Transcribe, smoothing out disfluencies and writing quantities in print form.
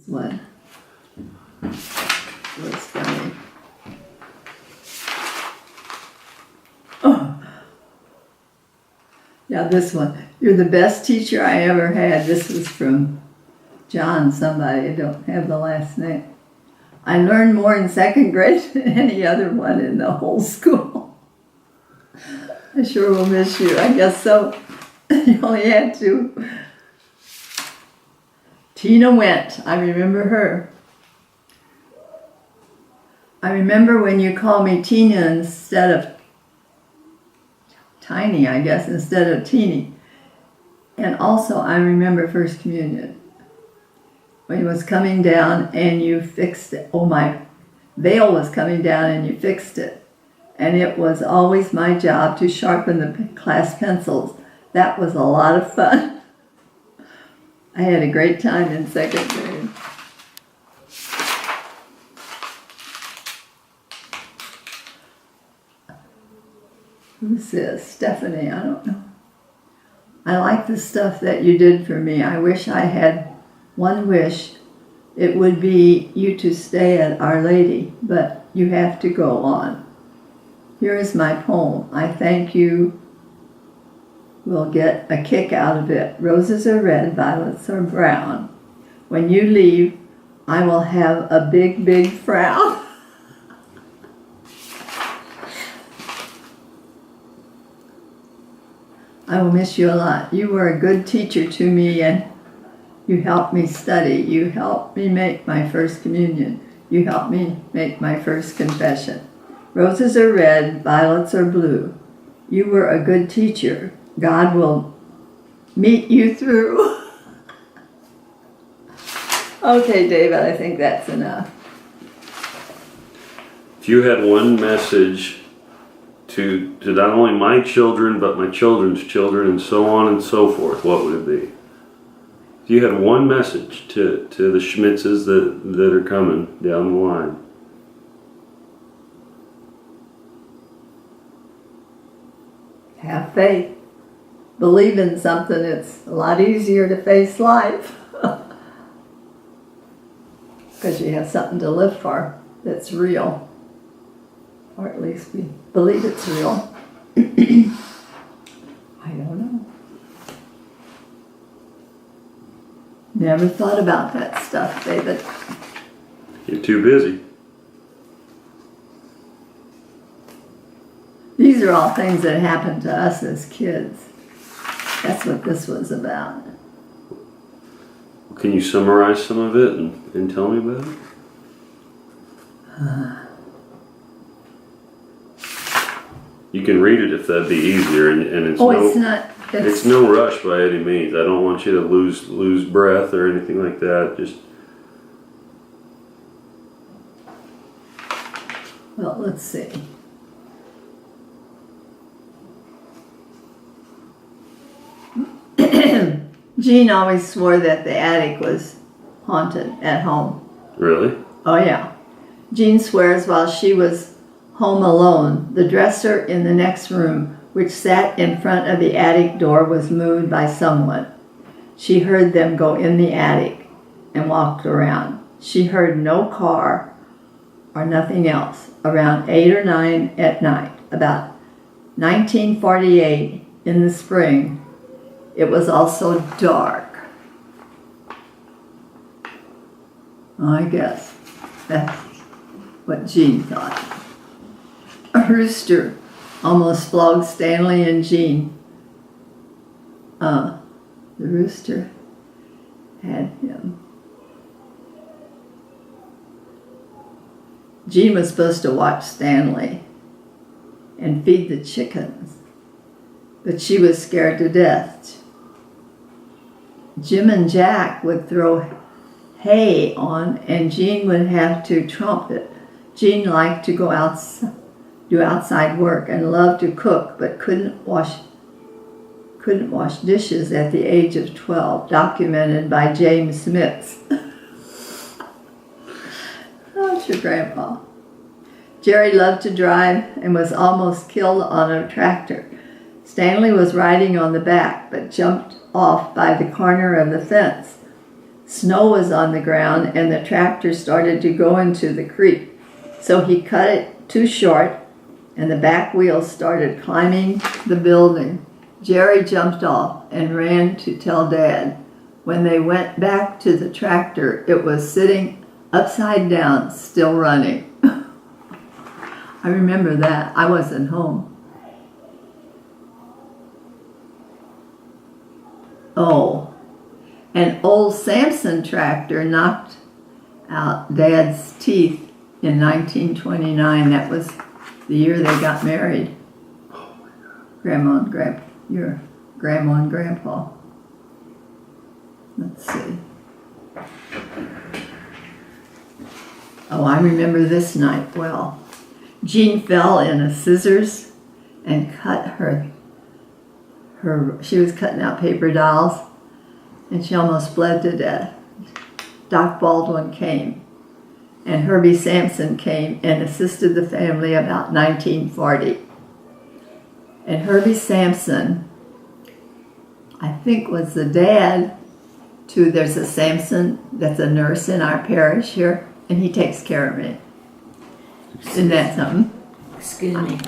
What? What's funny? Oh. Yeah, this one. You're the best teacher I ever had. This was from John somebody. I don't have the last name. I learned more in second grade than any other one in the whole school. I sure will miss you. I guess so. You only had to. Tina went. I remember her. I remember when you called me Tina instead of Tiny, I guess, instead of Teeny. And also I remember First Communion. When it was coming down and you fixed it. Oh, my veil was coming down and you fixed it. And it was always my job to sharpen the class pencils. That was a lot of fun. I had a great time in second grade. Who's this? Stephanie, I don't know. I like the stuff that you did for me. I wish I had one wish. It would be you to stay at Our Lady, but you have to go on. Here is my poem. I thank you. Will get a kick out of it. Roses are red, violets are brown. When you leave, I will have a big, big frown. I will miss you a lot. You were a good teacher to me and you helped me study. You helped me make my first communion. You helped me make my first confession. Roses are red, violets are blue. You were a good teacher. God will meet you through. Okay, David, I think that's enough. If you had one message to not only my children, but my children's children, and so on and so forth, what would it be? If you had one message to the Schmitzes that are coming down the line. Have faith. Believe in something. It's a lot easier to face life. Because you have something to live for that's real. Or at least we believe it's real. I don't know. Never thought about that stuff, David. You're too busy. These are all things that happened to us as kids. That's what this was about. Can you summarize some of it and tell me about it? You can read it if that'd be easier, and it's it's no rush by any means. I don't want you to lose breath or anything like that. Just well, let's see. Jean always swore that the attic was haunted at home. really? Oh yeah. Jean swears while she was home alone, the dresser in the next room, which sat in front of the attic door, was moved by someone. She heard them go in the attic and walked around. She heard no car or nothing else. Around 8 or 9 at night, about 1948 in the spring, it was also dark. I guess that's what Jean thought. A rooster almost flogged Stanley and Jean. The rooster had him. Jean was supposed to watch Stanley and feed the chickens, but she was scared to death. Jim and Jack would throw hay on, and Jean would have to trumpet. Jean liked to go do outside work and loved to cook, but couldn't wash dishes at the age of 12, documented by James Smith. Oh, it's your grandpa. Jerry loved to drive and was almost killed on a tractor. Stanley was riding on the back, but jumped off by the corner of the fence. snow was on the ground and the tractor started to go into the creek. So he cut it too short and the back wheels started climbing the building. Jerry jumped off and ran to tell Dad. When they went back to the tractor, it was sitting upside down, still running. I remember that. I wasn't home. Oh, an old Samson tractor knocked out Dad's teeth in 1929. That was the year they got married. Grandma and your grandma and grandpa. Let's see. Oh, I remember this night well. Jean fell in a scissors and cut she was cutting out paper dolls and she almost bled to death. Doc Baldwin came and Herbie Sampson came and assisted the family about 1940. And Herbie Sampson, I think, was the dad to, there's a Sampson that's a nurse in our parish here, and he takes care of me. Isn't that something? Excuse me.